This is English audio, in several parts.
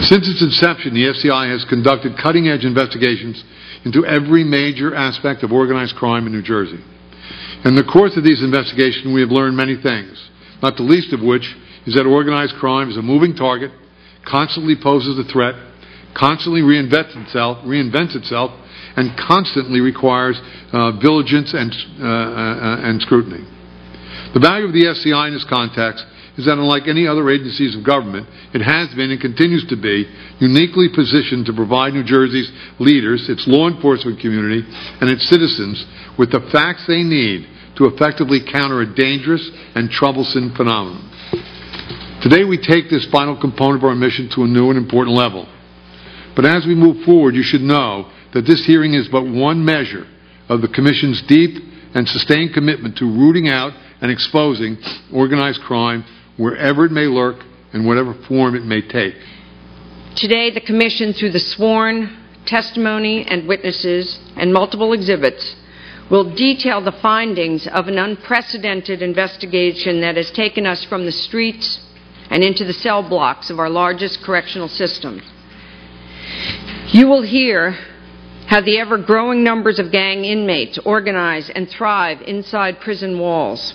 Since its inception, the SCI has conducted cutting-edge investigations into every major aspect of organized crime in New Jersey. In the course of these investigations, we have learned many things, not the least of which is that organized crime is a moving target, constantly poses a threat, constantly reinvents itself, and constantly requires vigilance and scrutiny. The value of the SCI in this context is that unlike any other agencies of government, it has been and continues to be uniquely positioned to provide New Jersey's leaders, its law enforcement community, and its citizens with the facts they need to effectively counter a dangerous and troublesome phenomenon. Today we take this final component of our mission to a new and important level. But as we move forward, you should know that this hearing is but one measure of the Commission's deep and sustained commitment to rooting out and exposing organized crime wherever it may lurk and whatever form it may take. Today, the Commission, through the sworn testimony and witnesses and multiple exhibits, will detail the findings of an unprecedented investigation that has taken us from the streets and into the cell blocks of our largest correctional system. You will hear how the ever-growing numbers of gang inmates organize and thrive inside prison walls.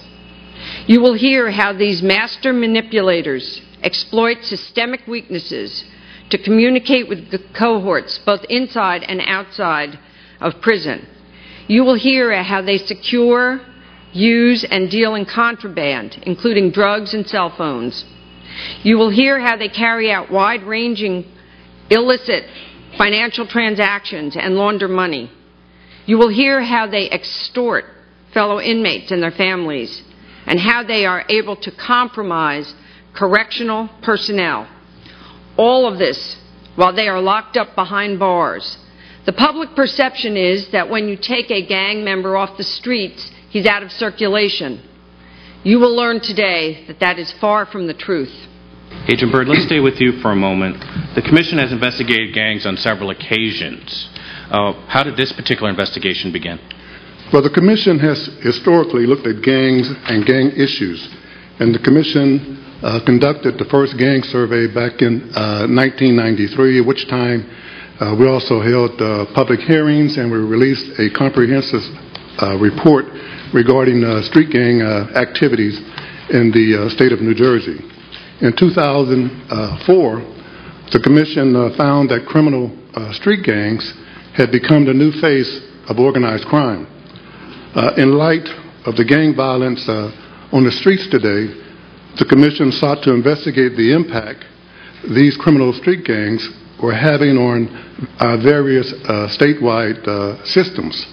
You will hear how these master manipulators exploit systemic weaknesses to communicate with the cohorts both inside and outside of prison. You will hear how they secure, use, and deal in contraband, including drugs and cell phones. You will hear how they carry out wide-ranging illicit financial transactions and launder money. You will hear how they extort fellow inmates and their families, and how they are able to compromise correctional personnel. All of this while they are locked up behind bars. The public perception is that when you take a gang member off the streets, he's out of circulation. You will learn today that that is far from the truth. Agent Byrd, let's stay with you for a moment. The Commission has investigated gangs on several occasions. How did this particular investigation begin? Well, the Commission has historically looked at gangs and gang issues, and the Commission conducted the first gang survey back in 1993, at which time we also held public hearings and we released a comprehensive report regarding street gang activities in the state of New Jersey. In 2004, the Commission found that criminal street gangs had become the new face of organized crime. In light of the gang violence on the streets today, the Commission sought to investigate the impact these criminal street gangs were having on various statewide systems.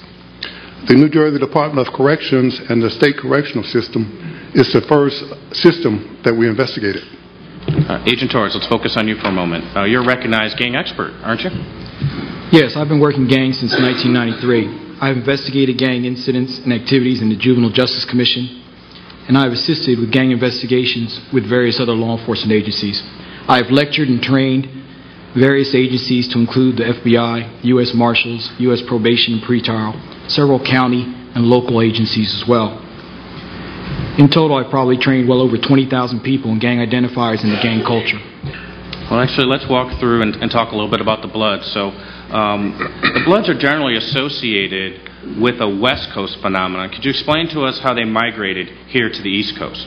The New Jersey Department of Corrections and the state correctional system is the first system that we investigated. Agent Torres, let's focus on you for a moment. You're a recognized gang expert, aren't you? Yes, I've been working gangs since 1993. I've investigated gang incidents and activities in the Juvenile Justice Commission, and I've assisted with gang investigations with various other law enforcement agencies. I've lectured and trained various agencies to include the FBI, U.S. Marshals, U.S. Probation and Pretrial, several county and local agencies as well. In total, I've probably trained well over 20,000 people in gang identifiers and the gang culture. Well, actually, let's walk through and talk a little bit about the Bloods. So, the Bloods are generally associated with a West Coast phenomenon. Could you explain to us how they migrated here to the East Coast?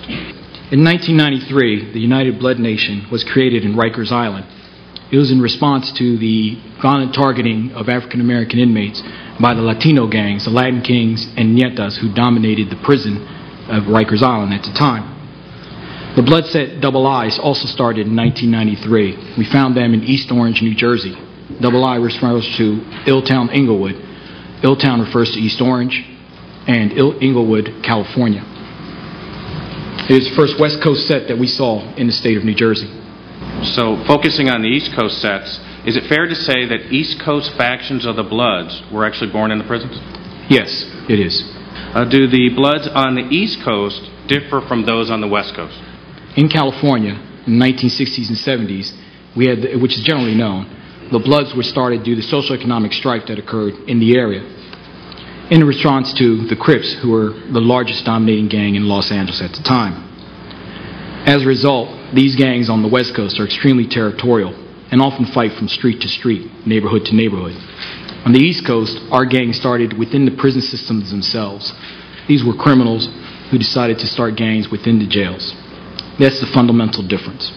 In 1993, the United Blood Nation was created in Rikers Island. It was in response to the violent targeting of African American inmates by the Latino gangs, the Latin Kings and Nietas, who dominated the prison of Rikers Island at the time. The blood set Double I's also started in 1993. We found them in East Orange, New Jersey. Double I refers to Illtown, Inglewood. Illtown refers to East Orange, and Inglewood, California. It is the first West Coast set that we saw in the state of New Jersey. So, focusing on the East Coast sets, is it fair to say that East Coast factions of the Bloods were actually born in the prisons? Yes, it is. Do the Bloods on the East Coast differ from those on the West Coast? In California, in the 1960s and 70s, we had, which is generally known, the Bloods were started due to the socioeconomic strife that occurred in the area in response to the Crips, who were the largest dominating gang in Los Angeles at the time. As a result, these gangs on the West Coast are extremely territorial. and often fight from street to street, neighborhood to neighborhood. On the East Coast, our gangs started within the prison systems themselves. These were criminals who decided to start gangs within the jails. That's the fundamental difference.